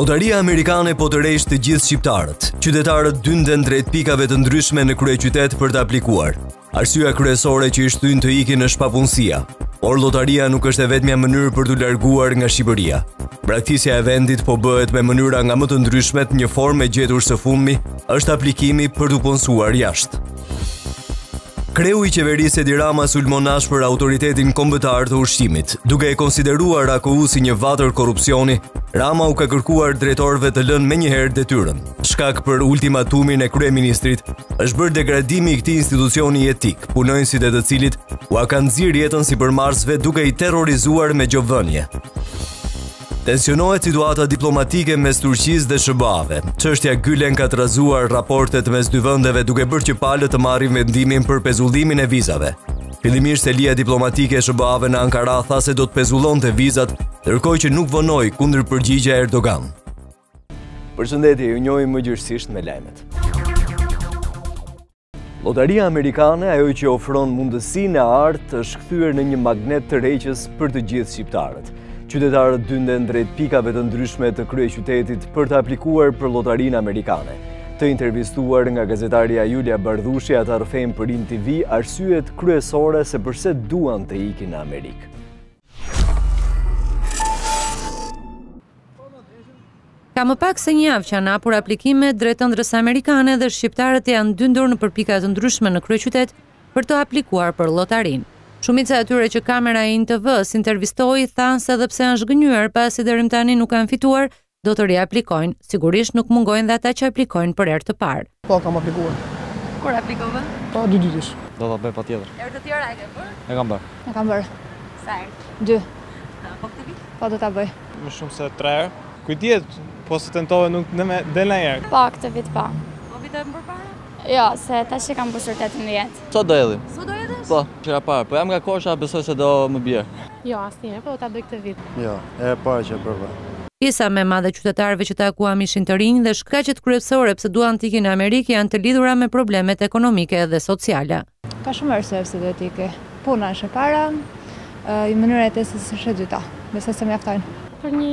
Lotaria amerikane po të rejsh të gjithë shqiptarët. Qytetarët dynden drejt pikave të ndryshme në kryeqytet për të aplikuar. Arsyeja kryesore që i shtyn të ikin është papunësia, por lotaria nuk është e vetmja mënyrë për të larguar nga Shqipëria. Braktisja e vendit po bëhet me mënyra nga më të ndryshmet, një formë e gjetur së fundmi është aplikimi për të punësuar jashtë. Kreu i qeverisë Edi Rama sulmonash për autoritetin kombëtar të ushqimit. Duke e konsideruar AKU si një vatër korrupsioni, Rama u ka kërkuar drejtorëve të lënë menjëherë detyrën. Shkak për ultimatumin e kryeministrit është bërë degradimi i këtij institucioni etik, punonjësit e të cilit u kanë nxirr jetën sipërmarrësve duke i terrorizuar me gjovënie. Tensionohet situata diplomatike mes Turqisë dhe SBA-ve. Çështja Gülen ka trazuar raportet mes dy vendeve duke bërë që palët të marrin vendimin për pezullimin e vizave. Fillimisht selia diplomatike e SBA-ve në Ankara tha se do të pezullonte vizat, ndërkohë që nuk vonoi kundër përgjigja Erdogan. Përshëndetje, ju njohim më gjithësisht me lajmet. Lotaria amerikane, ajo që ofron mundësinë e artë, është kthyer në një magnet të rreqës për të gjithë shqiptarët. Qytetarët dynden drejt pikave të ndryshme të kryeqytetit për të aplikuar për lotarinë amerikane. Të intervistuar nga gazetaria Julia Bardhushi, ata rrëfejnë për Tv arsyet kryesore se pse duan të ikin në Amerikë. Ka më pak se një javë që janë hapur aplikime drejt ëndrrës amerikane dhe shqiptarët janë dyndur në përpika të ndryshme në kryeqytet për të aplikuar për lotarinë. Shumica e tyre që kamera e INTV-s intervistoi thanë se edhe pse janë zhgënjur pasi deri më tani nuk kanë fituar, do të riaplikojnë. Sigurisht nuk mungojnë dhe ata që aplikojnë për herë të parë. Po, kam aplikuar. Kur aplikove? Po, 2 ditësh. Do ta bëj patjetër. Herë të tjera e ke bërë? E kam bërë. E kam bërë. Sa herë? 2. Po këtë vit? Po, do ta bëj. Më shumë se 3 herë. Kujtiet, po se tentove nuk del në herë. Po, këtë vit po. Po vitet më përpara? Jo, se tash e kam bërë 8 në jetë. Sa do edhim? Sa do edhesh? Po, qëra parë. Po jam nga Kosha, besoj se do më bjerë. Jo, asnjëherë, po do ta bëj këtë vit. Jo, e parë që e bërva. Pjesa më e madhe qytetarëve që takuam ishin të rinj dhe shkaqet kryesore pse duan të ikin në Amerikë janë të lidhura me problemet ekonomike dhe sociale. Ka shumë arsye pse do të ikë. Puna është e para, mënyra e testës është e dyta. Besoj se mjaftojnë. Për një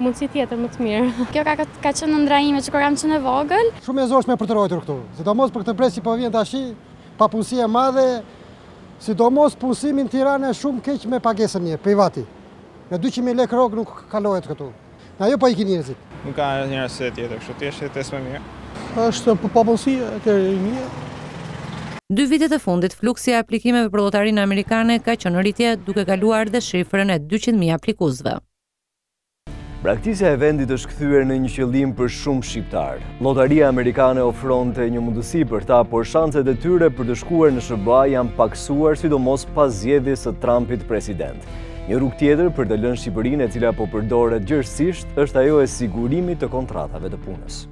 mundësi tjetër më të mirë. Kjo ka qenë ëndra ime që kur kam qenë e vogël. Shumë e zorshme për të ruajtur këtu. Sidomos për këtë pres që po vjen tash, papunësia e madhe, sidomos punësimi në Tiranë është shumë keq me pagesën mirë, privati. Në 200.000 lekë rrogë nuk kalohet këtu. Na jo po ikin njerëzit. Nuk ka një arsye tjetër, kështu thjesht e test më mirë. Është papunësia e mirë. 2 vitet e fundit, fluksi i aplikimeve për lotarinë amerikane ka qenë në rritje duke kaluar dhe shifrën e 200.000 aplikuesve. Braktisja e vendit është kthyer në një qëllim për shumë shqiptarë. Lotaria amerikane ofronte një mundësi për ta, por shanset e tyre për të shkuar në SBA janë paksuar, sidomos pas zgjedhjes së Trumpit president. Një rrugë tjetër për të lënë Shqipërinë, e cila po përdoret gjithësisht, është ajo e sigurimit të kontratave të punës.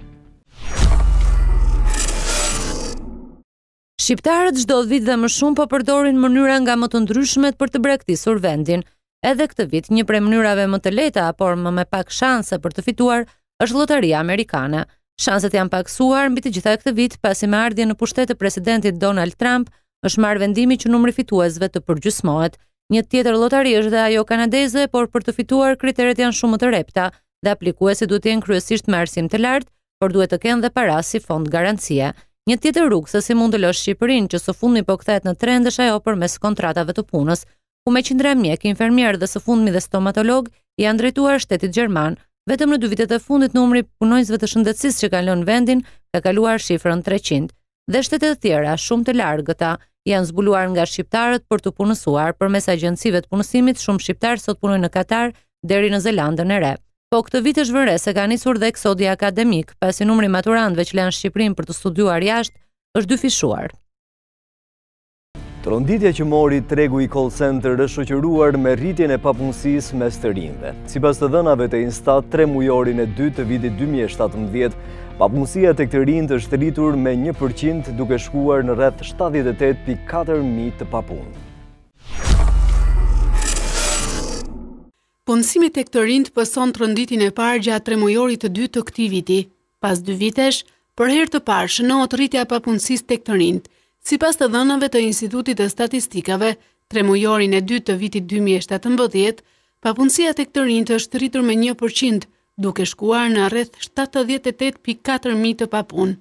Shqiptarët çdo vit dhe më shumë po përdorin mënyra nga më të ndryshmet për të braktisur vendin. Edhe këtë vit, një prej mënyrave më të lehta, por më me pak shanse për të fituar, është lotaria amerikane. Shanset janë paksuar mbi të gjitha këtë vit, pasi me ardhjen në pushtet të presidentit Donald Trump, është marrë vendimi që numri fituesve të përgjysmohet. Një tjetër lotari është dhe ajo kanadeze, por për të fituar kriteret janë shumë të repta dhe aplikuesi duhet të jenë kryesisht me arsim të lartë, por duhet të kenë dhe para si fond garancie. Një tjetër rrugë se si mund të lësh Shqipërinë që së fundmi po kthehet në trend është ajo përmes kontratave të punës, ku me qindra mjek, infermier dhe së fundmi dhe stomatolog janë drejtuar shtetit gjerman. Vetëm në 2 vitet e fundit numri punonjësve të shëndetësisë që kanë lënë vendin ka kaluar shifrën 300. Dhe shtetet e tjera, shumë të largëta, janë zbuluar nga shqiptarët për të punësuar. Përmes agjencive të punësimit, shumë shqiptarë sot punojnë në Katar deri në Zelandën e Re. Po këtë vit është vënë re se ka nisur dhe eksodi akademik, pasi numri maturantëve që lanë Shqipërinë për të studiuar jashtë është dyfishuar. Tronditja që mori tregu i call center është shoqëruar me rritjen e papunësisë mes të rinjve. Sipas të dhënave të Instat, 3 mujorin e 2 të vitit 2017, papunësia tek të rinjt është rritur me 1%, duke shkuar në rreth 78.400 të papunë. Punësimi tek të rinjt pëson tronditjen e parë gjatë 3 mujorit të 2 të këtij viti. Pas 2 vitesh, për herë të parë shënohet rritja e papunësisë tek të rinjt. Sipas të dhënave të Institutit të Statistikave, 3 mujorin e 2 të vitit 2017, papunësia tek të rinjt është rritur me 1%, duke shkuar në rreth 78.4.000 të papunë.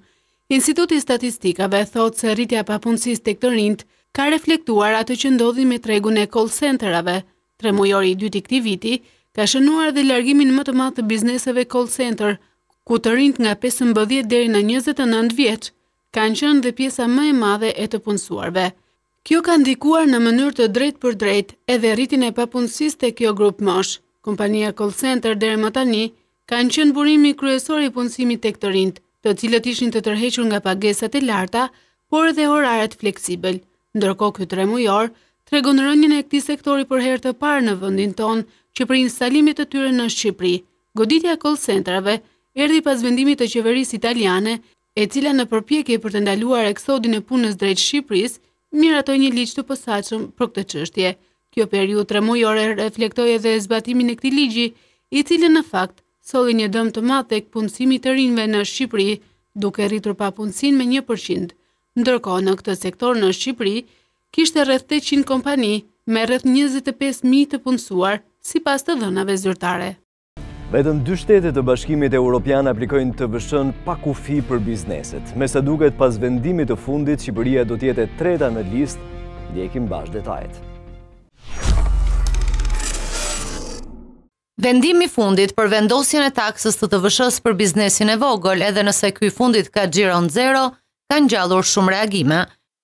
Instituti i Statistikave thotë se rritja e papunësisë tek të rinjt ka reflektuar atë që ndodhi me tregun e call centerave. Tremujori i dytë i këtij viti ka shënuar dhe largimin më të madh të bizneseve call center, ku të rinjt nga 15 deri në 29 vjeç kanë qenë dhe pjesa më e madhe e të punësuarve. Kjo ka ndikuar në mënyrë të drejtë për drejtë edhe rritjen e papunësisë te kjo grup mosh. Kompania call center deri më tani kanë qenë burimi kryesor i punësimit tek të rinjt, të cilët ishin të tërhequr nga pagesat e larta, por edhe oraret fleksibël. Ndërkohë ky tremujor tregon rënien e këtij sektori për herë të parë në vendin tonë, që për instalimin e tyre në Shqipëri. Goditja e call centerave erdhi pas vendimit të qeverisë italiane, e cila në përpjekje për të ndaluar eksodin e punës drejt Shqipërisë, miratoi një ligj të posaçëm për këtë çështje. Kjo periudhë tremujore reflektoi edhe zbatimin e këtij ligji, i cili në fakt solli një dëm të madh tek punësimi i të rinjve në Shqipëri, duke rritur papunësinë me 1%. Ndërkohë në këtë sektor në Shqipëri kishte rreth 800 kompani me rreth 25.000 të punësuar, sipas të dhënave zyrtare. Vetëm 2 shtete të Bashkimit Evropian aplikojnë TV-n pa kufi për bizneset. Me sa duket pas vendimit të fundit, Shqipëria do të jetë e treta në listë. Ndjekim bashkë detajet. Vendimi i fundit për vendosjen e taksës të TV-s për biznesin e vogël, edhe nëse ky i fundit ka xhiron zero, ka ngjallur shumë reagime.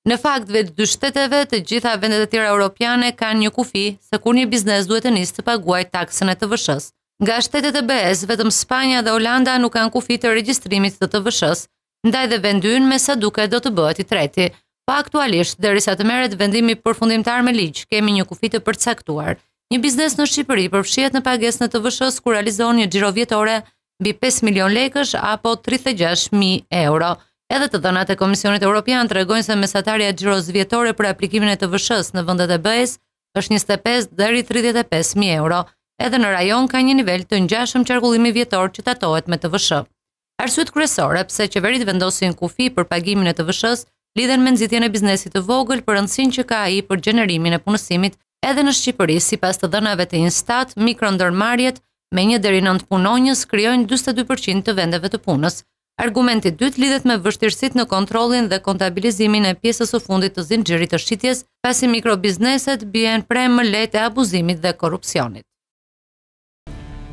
Në fakt, vetë 2 shteteve, të gjitha vendet e tjera europiane kanë një kufi se kur një biznes duhet të nisë të paguajë taksën e TV-s. Nga shtetet e BE-s, vetëm Spanja dhe Olanda nuk kanë kufi të regjistrimit të TV-s, ndaj dhe vendi ynë me sa duket do të bëhet i treti. Pa aktualisht, derisa të merret vendimi përfundimtar me ligj, kemi një kufi të përcaktuar. Një biznes në Shqipëri përfshihet në pagesën e TV-s kur realizon një xhiro vjetore mbi 5 milion lekësh apo 36.000 euro. Edhe të dhënat e Komisionit Evropian tregojnë se mesatarja e xhiros vjetore për aplikimin e TV-s në vendet e BE-s është 25 deri 35.000 euro. Edhe në rajon ka një nivel të ngjashëm qarkullimi vjetor që datohet me TV-s. Arsyet kryesore pse qeverit vendosin kufi për pagimin e TV-s lidhen me nxitjen e biznesit të vogël për rëndësinë që ka ai për gjenerimin e punësimit. Edhe në Shqipëri, sipas të dhënave të Instat, mikro-ndërmarrjet me 1 deri 9 punonjës krijojnë 42% të vendeve të punës. Argumenti i dytë lidhet me vështirësitë në kontrollin dhe kontabilizimin e pjesës së fundit të zinxhirit të shitjes, pasi mikrobizneset bien prem më lehtë e abuzimit dhe korrupsionit.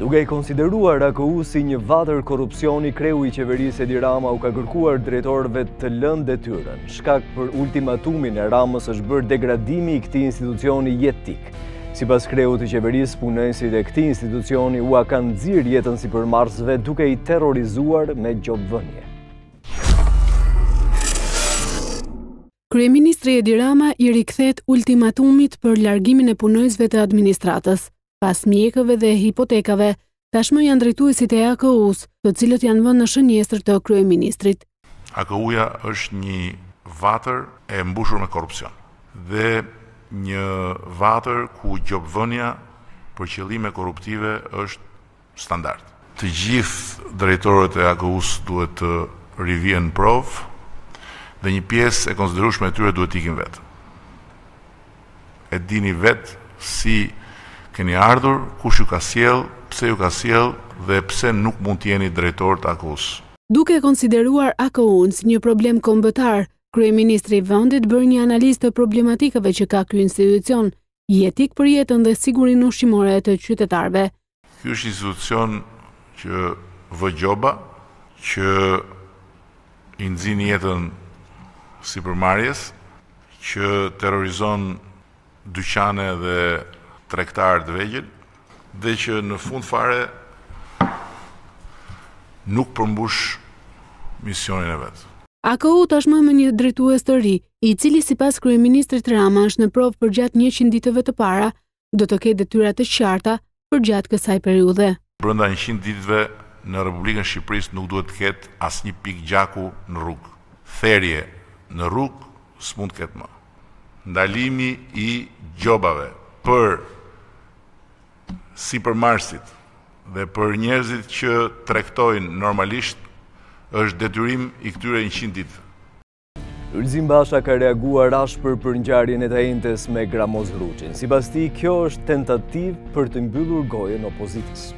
Duke i konsideruar AKU si një vatër korrupsioni, kreu i qeverisë Edi Rama u ka kërkuar drejtorëve të lënë detyrën. Shkak për ultimatumin e Ramës është bërë degradimi i këtij institucioni jetik. Sipas kreut të qeverisë, punonësit e këtij institucioni u kanë nxirr jetën sipërmarrësve duke i terrorizuar me gjobvënie. Kryeministri Edi Rama i rikthehet ultimatumit për largimin e punonjësve të administratës. Pas mjekëve dhe hipotekave, tashmë janë drejtuesit e AKU-s, të cilët janë vënë në shënjestër të kryeministrit. AKU-ja është një vatër e mbushur me korrupsion dhe një vatër ku gjobvënia për qëllime korruptive është standard. Të gjithë drejtorët e AKU-s duhet të rivjen provë dhe një pjesë e konsiderueshme e tyre duhet ikin vetë. E dini vetë si keni ardhur, kush ju ka sjell, pse ju ka sjell dhe pse nuk mund të jeni drejtor të AKU-s. Duke konsideruar AKU-n si një problem kombëtar, kryeministri i vendit bërë një analizë të problematikave që ka ky institucion, jetik për jetën dhe sigurinë ushqimore të qytetarëve. Ky është institucion që vë gjoba, që i nxin jetën sipërmarrjes, që terrorizon dyqane dhe tregtarë të vegjël dhe që në fund fare nuk përmbush misionin e vet. AKU tashmë me një drejtues të ri, i cili sipas kryeministrit Rama është në provë për gjatë 100 ditëve të para, do të ketë detyra të qarta për gjatë kësaj periudhe. Brenda 100 ditëve në Republikën Shqipërisë nuk duhet të ketë asnjë pikë gjaku në rrugë. Therrje në rrugë s'mund të ketë më. Ndalimi i gjobave për sipërmarrësit dhe për njerëzit që tregtojnë normalisht është detyrim i këtyre 100 ditëve. Ylzim Basha ka reaguar ashpër për ngjarjen e tajentes me Gramoz Hruçin. Sipas tij, kjo është tentativë për të mbyllur gojën opozitës.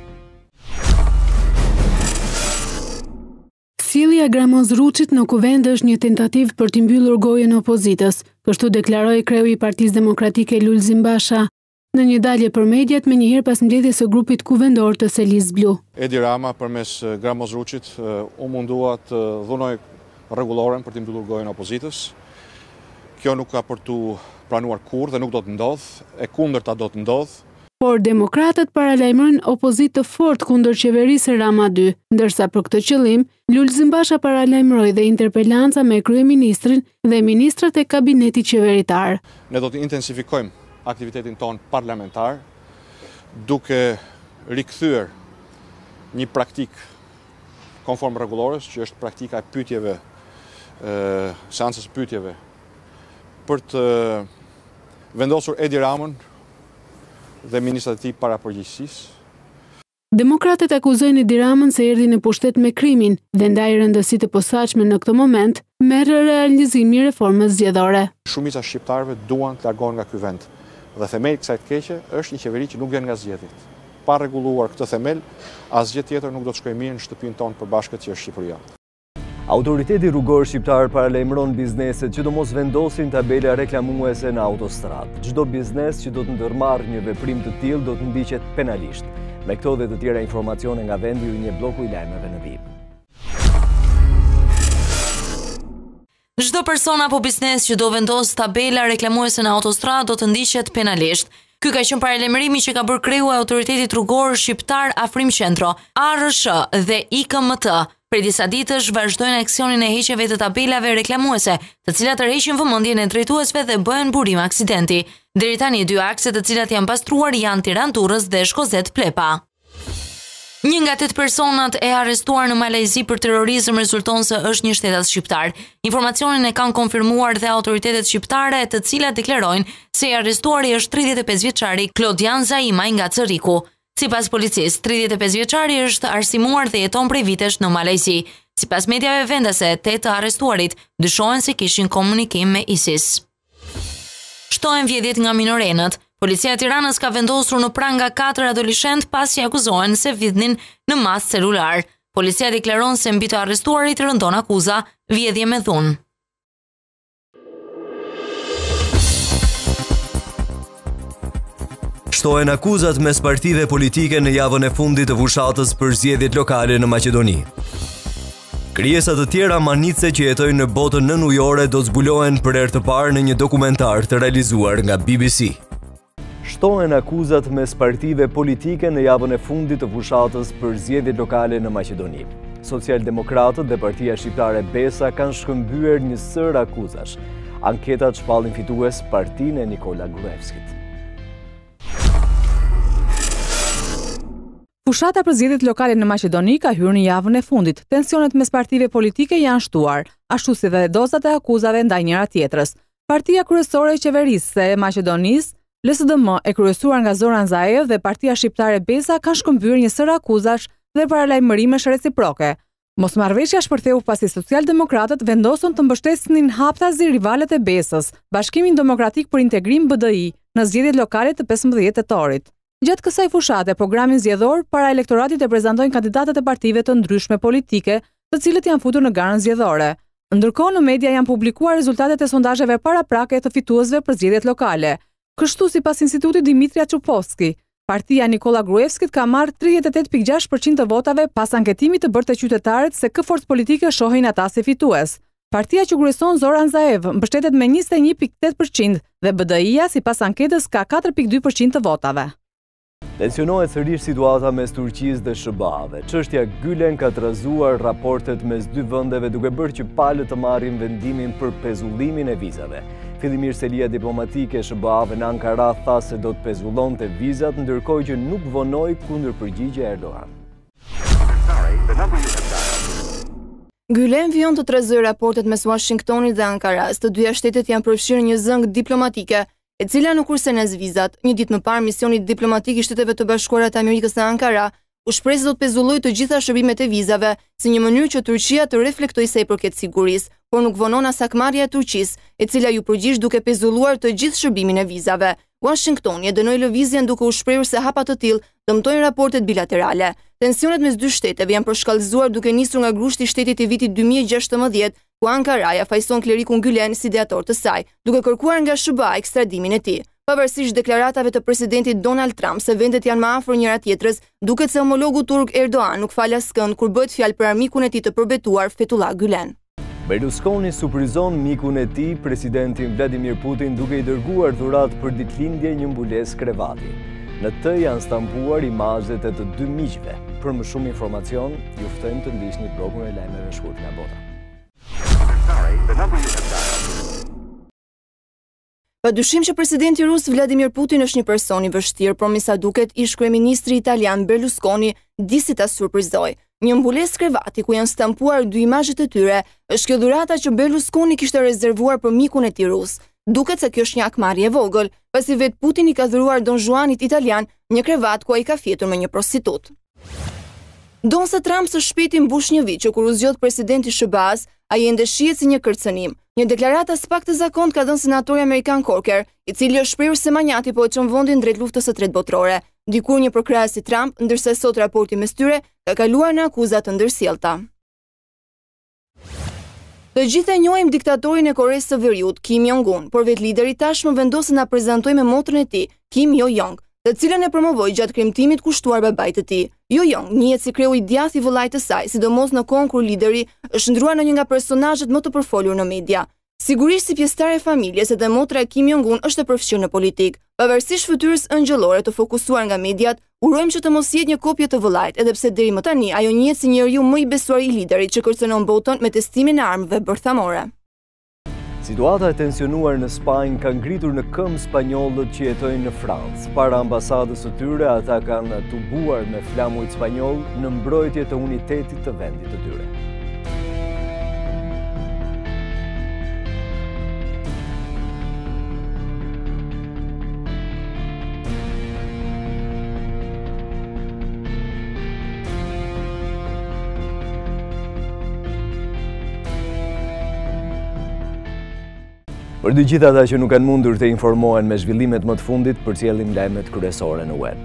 Sjellja Gramozruçit në kuvend është një tentativë për t'i mbyllur gojën opozitës, kështu deklaroi kreu i Partisë Demokratike Lulzim Basha në një dalje për mediat me njëherë pas mbledhjes së grupit kuvendor të Selis Blu. Edi Rama përmes Gramozruçit u mundua të dhunoj rregulloren për t'i mbyllur gojën opozitës. Kjo nuk ka për t'u pranuar kurrë dhe nuk do të ndodhë, e kundërta do të ndodhë. Por demokratët paralajmërojnë opozitë të fortë kundër qeverisë Rama 2, ndërsa për këtë qëllim, Lulzim Basha paralajmëroi dhe interpelanca me kryeministrin dhe ministrat e kabinetit qeveritar. Ne do të intensifikojmë aktivitetin ton parlamentar, duke rikthyer një praktik konform rregullores, që është praktika e pyetjeve, seancës pyetjeve, për të vendosur Edi Ramën dhe ministrat e tij para përgjegjësisë. Demokratët akuzojnë Edi Ramën se erdhi në pushtet me krimin dhe ndaj rëndësitë të posaçme në këtë moment merr realizimi i reformës zgjedhore. Shumica e shqiptarëve duan të largohen nga ky vend dhe themeli i kësaj të keqe është një qeveri që nuk vjen nga zgjedhjet. Pa rregulluar këtë themel, asgjë tjetër nuk do të shkojë mirë në shtëpinë tonë përbashkët që është Shqipëria. Autoriteti rrugor shqiptar paralajmëron bizneset që do mos vendosin tabela reklamuese në autostradë. Çdo biznes që do të ndërmarrë një veprim të tillë do të ndiqet penalisht. Me këto dhe të tjera informacione nga vendi u njeh bloku i lajmeve në vip. Çdo person apo biznes që do vendos tabela reklamuese në autostradë do të ndiqet penalisht. Ky ka qenë paralajmërimi që ka bërë kreu i autoritetit rrugor shqiptar Afrim Qendro, ARSH dhe IKMT. Prej disa ditësh vazhdojnë aksionin e heqjeve të tabelave reklamuese, të cilat tërheqin vëmendjen e drejtuesve dhe bëhen burim aksidenti. Deri tani dy akse të cilat janë pastruar janë Tiranë-Durrës dhe Shkozet-Plepa. Një nga 8 personat e arrestuar në Malajzi për terrorizëm rezulton se është një shtetas shqiptar. Informacionin e kanë konfirmuar dhe autoritetet shqiptare, të cilat deklarojnë se i arrestuari është 35 vjeçari Klodian Zaimaj nga Cëriku. Sipas policisë, 35 vjeçari është arsimuar dhe jeton prej vitesh në Malajzi. Sipas mediave vendase, 8 të arrestuarit dyshohen se kishin komunikim me ISIS. Shtohen vjedhjet nga minorenët. Policia e Tiranës ka vendosur në pranga 4 adoleshent pasi akuzohen se vjedhin në mas celular. Policia deklaron se mbi të arrestuarit rëndon akuza vjedhje me dhunë. Shtohen akuzat mes partive politike në javën e fundit të fushatës për zgjedhjet lokale në Maqedoni. Krijesat të tjera manitse që jetojnë në botën nënujore do të zbulohen për herë të parë në një dokumentar të realizuar nga BBC. Shtohen akuzat mes partive politike në javën e fundit të fushatës për zgjedhjet lokale në Maqedoni. Socialdemokratët dhe Partia Shqiptare Besa kanë shkëmbyer një sër akuzash. Anketat shpallin fitues partinë e Nikola Gruevskit. Fushata për zgjedhjet lokale në Maqedoni ka hyrë në javën e fundit. Tensionet mes partive politike janë shtuar, ashtu si dhe dozat e akuzave ndaj njëra tjetrës. Partia kryesore e qeverisë e Maqedonisë, LSDM, e kryesuar nga Zoran Zaev dhe Partia Shqiptare Besa kanë shkëmbyer një sër akuzash dhe paralajmërimesh reciproke. Mosmarrveshja shpërtheu pasi socialdemokratët vendosën të mbështesnin haptazi rivalet e Besës, Bashkimin Demokratik për Integrim BDI, në zgjedhjet lokale të 15 tetorit. Gjatë kësaj fushate, programin zgjedhor para elektoratit e prezantojnë kandidatët e partive të ndryshme politike, të cilët janë futur në garën zgjedhore. Ndërkohë në media janë publikuar rezultatet e sondazheve paraprake të fituesve për zgjedhjet lokale. Kështu sipas Institutit Dimitria Çupovski, partia Nikola Gruevskit ka marrë 38.6% të votave pas anketimit të bërë te qytetarët se kë forcë politike shohin ata si fitues. Partia që kryeson Zoran Zaev mbështetet me 21.8% dhe BDI-ja sipas anketës ka 4.2% të votave. Tensionohet sërish situata mes Turqisë dhe SBA-ve. Çështja Gülen ka trazuar raportet mes dy vendeve duke bërë që palët të marrin vendimin për pezullimin e vizave. Fillimisht selia diplomatike e SBA-ve në Ankara tha se do të pezullonte vizat, ndërkohë që nuk vonoi kundër përgjigje Erdogan. Gülen vijon të trezojë raportet mes Washingtonit dhe Ankaras. Të dyja shtetet janë përfshirë një zëng diplomatike, e cila nuk kursenes vizat. Një ditë më parë, misioni diplomatik i Shteteve të Bashkuara të Amerikës në Ankara u shpreh se do të pezullojë të gjitha shërbimet e vizave si një mënyrë që Turqia të reflektojë sa i përket sigurisë, por nuk vonon as hakmarrja e Turqisë, e cila ju përgjigj duke pezulluar të gjithë shërbimin e vizave. Washingtoni e dënoi lëvizjen duke u shprehur se hapa të tillë dëmtojnë raportet bilaterale. Tensionet mes dy shteteve janë përshkallëzuar duke nisur nga grushti i shtetit i vitit 2016, ku Ankaraja fajson klerikun Gülen si ideator të saj, duke kërkuar nga SBA ekstradimin e tij. Pavarësisht deklaratave të presidentit Donald Trump se vendet janë më afër njëra tjetrës, duket se homologu turk Erdogan nuk fal askënd kur bëhet fjalë për armikun e tij të përbetuar Fethullah Gülen. Berlusconi surprizon mikun e tij, presidentin Vladimir Putin, duke i dërguar dhuratë për ditëlindje një mbulesë krevati. Në të janë stampuar imazhet e të dy miqve. Për më shumë informacion, ju ftojmë të ndiqni blogun e lajmeve shkurt nga bota. Padyshim që presidenti rus Vladimir Putin është një person i vështirë, por me sa duket ish kryeministri italian Berlusconi disi ta surprizoi. Një mbulesë krevati ku janë stampuar dy imazhet e tyre, është kjo dhurata që Berlusconi kishte rezervuar për mikun e tij rus. Duket se kjo është një akmarrje e vogël, pasi vetë Putin i ka dhuruar Don Juanit italian një krevat ku ai ka fjetur me një prostitut. Donse Trump së shpejti mbush një vit që kur u zgjodh presidenti SBA-s, ai ende shihet si një kërcënim. Një deklaratë as pak të zakont ka dhënë senatori amerikan Corker, i cili është shprehur se manjati po e çon vendin drejt luftës së tretë botërore. Dikur një përkrahas i Trump, ndërsa sot raporti mes tyre ka kaluar në akuza të ndërsjellta. Të gjithë e njohim diktatorin e Koresë së Veriut, Kim Jong-un, por vetë lideri tashmë vendosën ta prezantojë me motrën e tij, Kim Jo-jong, të cilën e promovoi gjatë kremtimit kushtuar babait të tij. Jo-jong njihet si kreu i djathtë i vëllait të saj, sidomos në kohën kur lideri është ndruar në një nga personazhet më të përfolur në media. Sigurisht si pjesëtare e familjes edhe motra e Kim Jong-un është e përfshirë në politikë. Pavarësisht fytyrës ëngjëllore të fokusuar nga mediat, urojmë që të mos jetë një kopje të vëllait, edhe pse deri më tani ajo njihet si njeriu më i besuar i liderit që kërcënon botën me testimin e armëve bërthamore. Situata e tensionuar në Spanjë ka ngritur në këmbë spanjollët që jetojnë në Francë. Para ambasadës së tyre, ata kanë tubuar me flamuj spanjoll në mbrojtje të unitetit të vendit të tyre. Për dy gjithë ata që nuk kanë mundur të informohen me zhvillimet më të fundit, përcjellim lajmet kryesore në web.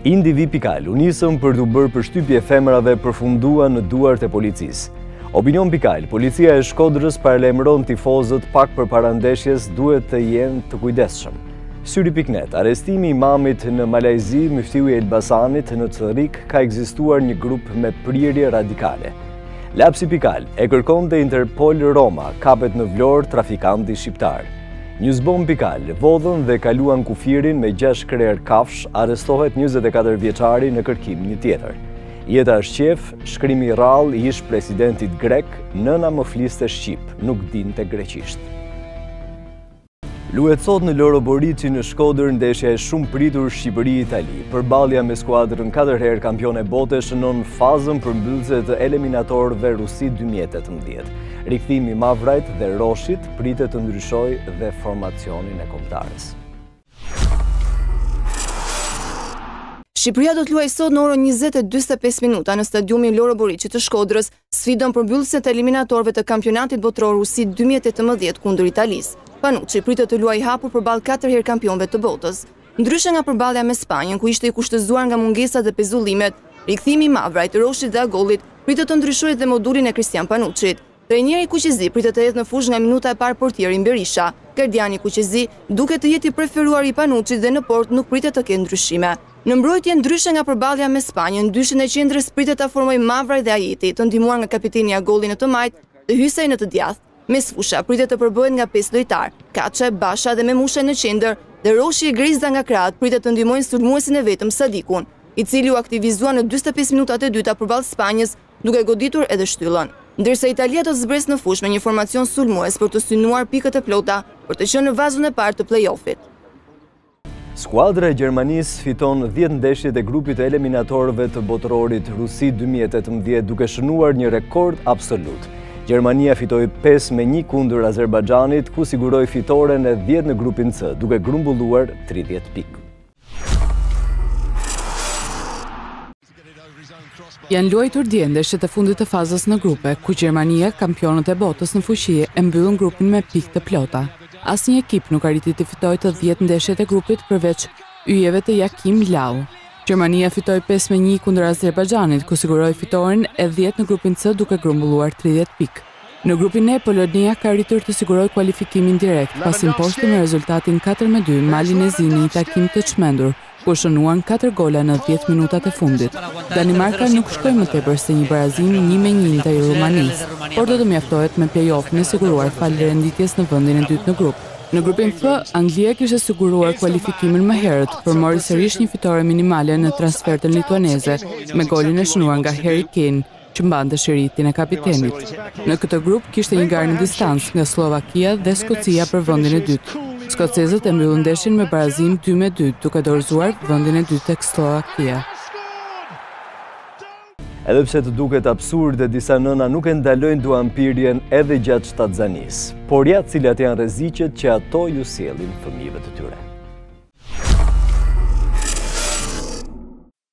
Indivi.al, u nisëm për t'u bërë përshtypje femrave përfundua në duart e policisë. Opinion.al, policia e Shkodrës paralajmëron tifozët pak përpara ndeshjes duhet të jenë të kujdesshëm. Syri.net, arrestimi i imamit në Malajzi, muftiu i Elbasanit në Çrrik, ka ekzistuar një grup me prirje radikale. Lapsi.al, e kërkonte Interpol Roma, kapet në Vlorë trafikanti shqiptar. Newsbomb.al, vodhën dhe kaluan kufirin me 6 krerë kafsh, arrestohet 24 vjeçari në kërkim një tjetër. Jeta është qef, shkrimi i rrallë ish presidentit grek, nëna më fliste shqip, nuk dinte greqisht. Luhet sot në Loro Borici në Shkodër ndeshja e shumë pritur Shqipëri-Itali. Përballja me skuadrën 4 herë kampione bote shënon fazën përmbyllëse të eliminatorëve Rusi 2018. Rikthimi i Mavrajt dhe Roshit pritet të ndryshojë dhe formacionin e kombëtarës. Shqipëria do të luajë sot në orën 20:45 minuta në stadiumin Loro Borici të Shkodrës, sfidën përmbyllëse të eliminatorëve të kampionatit botror Rusi 2018 kundër Italisë. Panucci pritet të luajë hapur përballë 4 herë kampionëve të botës. Ndryshe nga përballja me Spanjën, ku ishte i kushtëzuar nga mungesat dhe pezullimet, rikthimi i Mavrajt, Roshit dhe Agollit pritet të ndryshojë dhe modulin e Cristian Panucci't. Trajneri i Kuqezi pritet të jetë në fushë nga minuta e parë portieri Berisha. Gardiani i Kuqezi duket të jetë i preferuar i Panucci't dhe në port nuk pritet të ketë ndryshime. Në mbrojtje ndryshe nga përballja me Spanjën, dyshën e qendrës pritet ta formojë Mavraj dhe Ajeti, të ndihmuar nga kapiteni Agolli në të majt, të hysej në të djathtë. Mes fusha pritet të përbëhet nga 5 lojtar, Kaçe, Basha dhe Memusha në qendër, dhe Roshi e Grizda nga krahët pritet të ndihmojnë sulmuesin e vetëm Sadikun, i cili u aktivizua në 45 minutat e dyta përballë Spanjës, duke goditur edhe shtyllën. Ndërsa Italia do të zbresë në fushë me një formacion sulmues për të synuar pikët e plota për të qenë në vazhun e parë të play-offit. Skuadra e Gjermanisë fiton 10 ndeshjet e grupit të eliminatorëve të botërorit Rusi 2018 duke shënuar një rekord absolut. Gjermania fitoi 5-1 kundër Azerbajxhanit, ku siguroi fitoren e 10 në grupin C, duke grumbulluar 30 pikë. Janë luajtur dje ndeshjet e fundit të fazës në grupe, ku Gjermania, kampionët e botës në fuqi, e mbyllën grupin me pikë të plota. asnjë ekip nuk arriti të fitojë të 10 ndeshjet e grupit përveç yjeve të Jakim Lau. Gjermania fitoi 5-1 kundër Azerbajxhanit, ku siguroi fitoren e 10 në grupin C duke grumbulluar 30 pikë. Në grupin E, Polonia ka arritur të sigurojë kualifikimin direkt, pasi mposhti me rezultatin 4-2 Malinezi në një takim të çmendur, ku shënuan 4 gola në 10 minutat e fundit. Danimarka nuk shkoi më tepër se një barazim 1-1 ndaj Rumanisë, por do të mjaftohet me play-offin e siguruar falë renditjes në vendin e dytë në grup. Në grupin F, Anglia kishte siguruar kualifikimin më herët, por mori sërish një fitore minimale në transfertën lituaneze, me golin e shënuar nga Harry Kane, që mbante shiritin e kapitenit. Në këtë grup kishte një garë në distancë nga Slovakia dhe Skocia për vendin e dytë. Skocezët e mbyllën ndeshjen me barazim 2-2, duke dorëzuar vendin e dytë tek Slovakia. Edhe pse të duket absurde, disa nëna nuk e ndalojnë duampirjen edhe gjatë shtatzanisë, por ja cilat janë rreziqet që ato ju sjellin fëmijëve të tyre.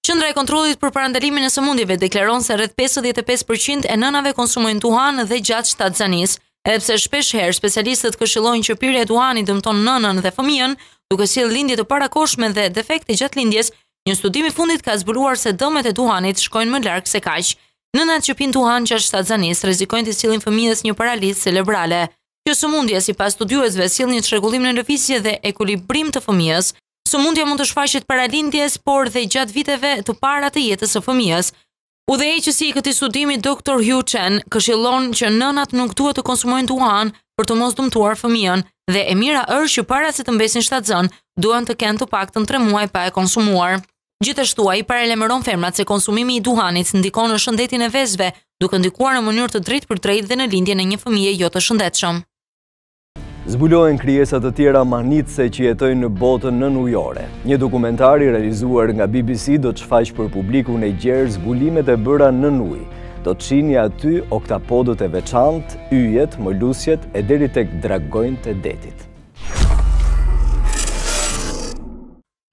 Qendra e kontrollit për parandalimin e sëmundjeve deklaron se rreth 55% e nënave konsumojnë duhan dhe gjatë shtatzanisë, edhe pse shpesh herë specialistët këshillojnë që pirja e duhanit dëmton nënën dhe fëmijën, duke sjellë lindje të parakohshme dhe defekte gjatë lindjes. Një studim i fundit ka zbuluar se dëmet e duhanit shkojnë më larg se kaq. Nënat që pinë duhan gjatë shtatzanisë rrezikojnë të sillin fëmijës një paralizë cerebrale. Kjo sëmundje, sipas studiuesve, sjell një çrregullim në lëvizje dhe ekuilibrim të fëmijës. Sëmundja mund të shfaqet para lindjes, por dhe gjatë viteve të para të jetës së fëmijës. Udhëheqësi i këtij studimi, Dr. Hugh Chen, këshillon që nënat nuk duhet të konsumojnë duhan për të mos dëmtuar fëmijën, dhe e mira është që para se të mbesin shtatzën, duan të kenë të paktën 3 muaj pa e konsumuar. Gjithashtu ai paralajmëron femrat se konsumimi i duhanit ndikon në shëndetin e vezëve, duke ndikuar në mënyrë të drejtë dhe në lindjen e një fëmije jo të shëndetshëm. Zbulohen krijesa të tjera mahnitëse që jetojnë në botën nënujore. Një dokumentar i realizuar nga BBC do të shfaq për publikun e gjerë zbulimet e bëra nën ujë. Do të shihni aty oktapodët e veçantë, yjet, molusjet e deri tek dragonjtë e detit.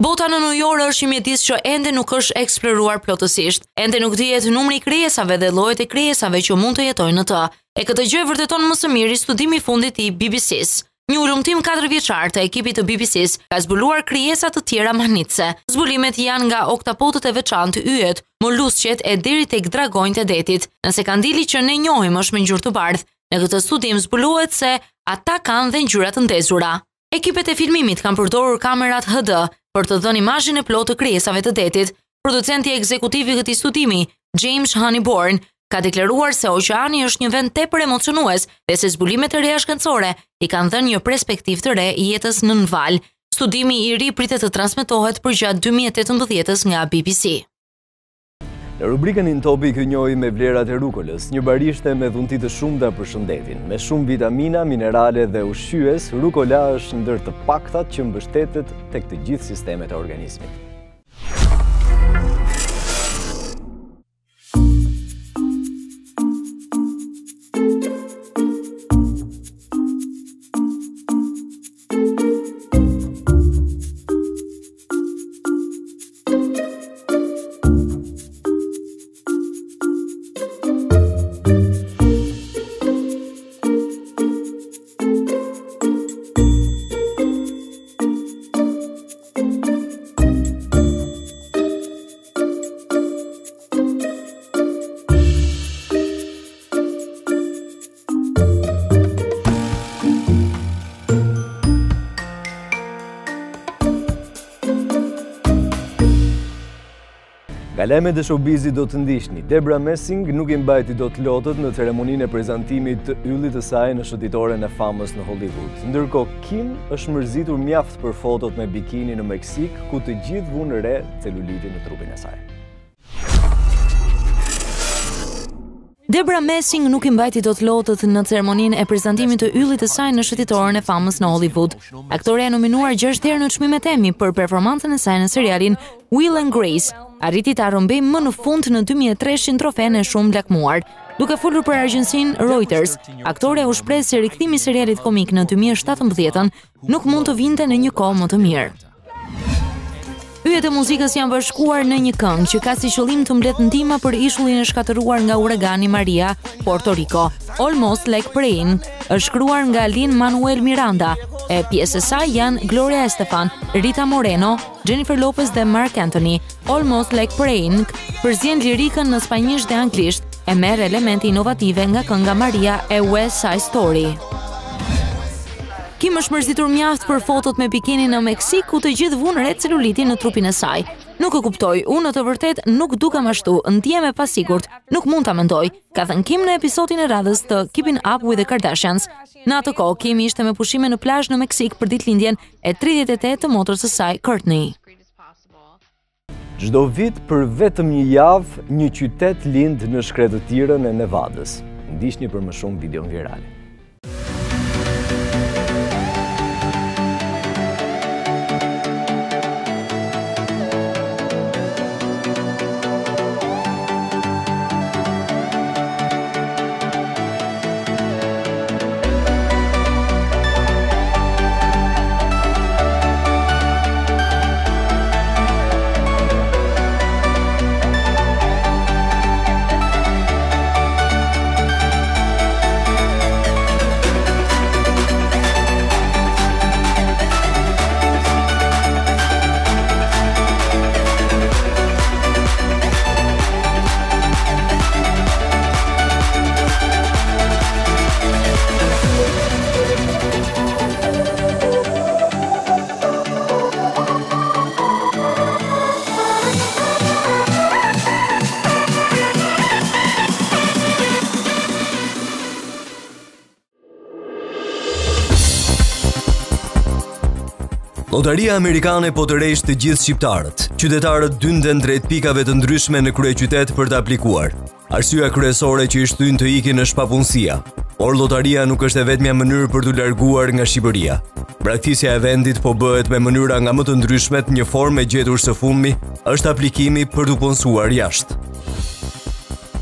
Bota nënujore është një mjedis që ende nuk është eksploruar plotësisht. Ende nuk dihet numri i krijesave dhe llojet e krijesave që mund të jetojnë në të. E këtë gjë vërteton më së miri studimi i fundit i BBC-s. Një ulëmtim 4 vjeçar të ekipit të BBC-s ka zbuluar krijesa të tjera mahnitëse. Zbulimet janë nga oktapodët e veçantë, yjet, molusqet e deri tek dragonjtë e detit. Nëse kandili që ne njohim është me ngjyrë të bardhë, në këtë studim zbulohet se ata kanë dhe ngjyra të ndezura. Ekipet e filmimit kanë përdorur kamerat HD për të dhënë imazhin e plotë të krijesave të detit. Producenti ekzekutiv i këtij studimi, James Honeyborn, ka deklaruar se oqeani është një vend tepër emocionues dhe se zbulimet e reja shkencore i kanë dhënë një perspektivë të re i jetës nën val. Studimi i ri pritet të transmetohet përgjatë 2018-s nga BBC. Në rubrikën In Topi kënjoj me vlerat e rukolës, një barishte me dhunti të shumta për shëndetin. Me shumë vitamina, minerale dhe ushqyes, rukola është ndër të paktat që mbështetet tek të gjithë sistemet e organizmit. Lajmet e showbizit do të ndiqni. Debra Messing nuk i mbajti dot lotët në ceremoninë e prezantimit të yllit të saj në shëtitoren e famës në Hollywood. Ndërkohë Kim është mërzitur mjaft për fotot me bikini në Meksik, ku të gjithë vunë re celulitin në trupin e saj. Debra Messing nuk i mbajti dot lotët në ceremoninë e prezantimit të yllit të saj në shëtitoren e famës në Hollywood. Aktoreja e nominuar 6 herë në çmimet Emmy për performancën e saj në serialin Will and Grace arriti ta rrëmbej më në fund në 2300 trofenë e shumë lakmuar. Duke folur për agjensinë Reuters, aktoreja u shpreh se rikthimi i serialit komik në 2017 nuk mund të vinte në një kohë më të mirë. Yjet e muzikës janë bashkuar në një këngë që ka si qëllim të mbledh ndihma për ishullin e shkatëruar nga uragani Maria, Puerto Rico. Almost Like Praying është shkruar nga Lin-Manuel Miranda, e pjesë e saj janë Gloria Estefan, Rita Moreno, Jennifer Lopez dhe Mark Anthony. Almost Like Praying përzien lirikën në spanjisht dhe anglisht, e merr elemente inovative nga kënga Maria e West Side Story. Kim është mërzitur mjaft për fotot me bikini në Meksik, ku të gjithë vunë re celulitin në trupin e saj. Nuk e kuptoj, unë në të vërtet nuk dukam ashtu, ndjehem e pasigurt, nuk mund ta mendoj, ka thënë Kim në episodin e radhës të Keeping Up with the Kardashians. Në atë kohë, Kim ishte me pushime në plazh në Meksik për ditëlindjen e 38 të motrës së saj, Courtney. Çdo vit për vetëm një javë, një qytet lind në shkretëtirën e Nevadës. Ndiqni për më shumë videon viral. Lotaria amerikane po të rejsh të gjithë shqiptarët. Qytetarët dynden drejt pikave të ndryshme në kryeqytet për të aplikuar. Arsyeja kryesore që i shtyn të ikin është papunësia, por lotaria nuk është e vetmja mënyrë për të larguar nga Shqipëria. Braktisja e vendit po bëhet me mënyra nga më të ndryshmet, një formë e gjetur së fundmi është aplikimi për të punësuar jashtë.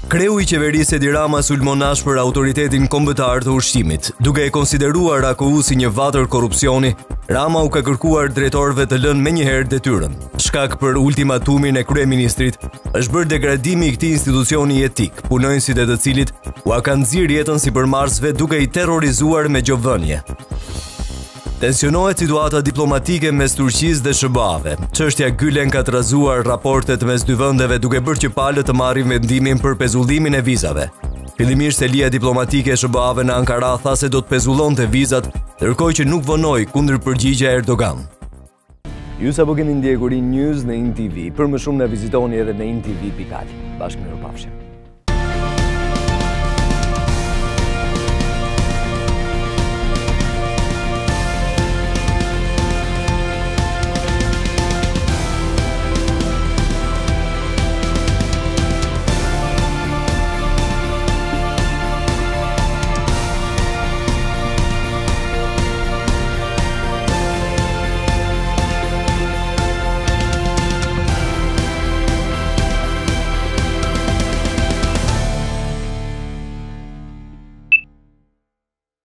Kreu i qeverisë Edi Rama sulmonash për autoritetin kombëtar të ushqimit. Duke e konsideruar AKU si një vatër korrupsioni, Rama u ka kërkuar drejtorëve të lënë menjëherë detyrën. Shkak për ultimatumin e kryeministrit, është bërë degradimi i këtij institucioni etik, punonjësit e të cilit u kanë nxirr jetën sipërmarrësve duke i terrorizuar me gjovënie. Tensionohet situata diplomatike mes Turqisë dhe SBA-ve. Çështja Gülen ka trazuar raportet mes dy vendeve duke bërë që palët të marrin vendimin për pezullimin e vizave. Fillimisht selia diplomatike e SBA-ve në Ankara tha se do të pezullonte vizat, ndërkohë që nuk vonoi kundër përgjigja e Erdogan. Ju sapo keni ndjekur News në INTV. Për më shumë na vizitoni edhe në intv.al. Bashkë mirupafshim.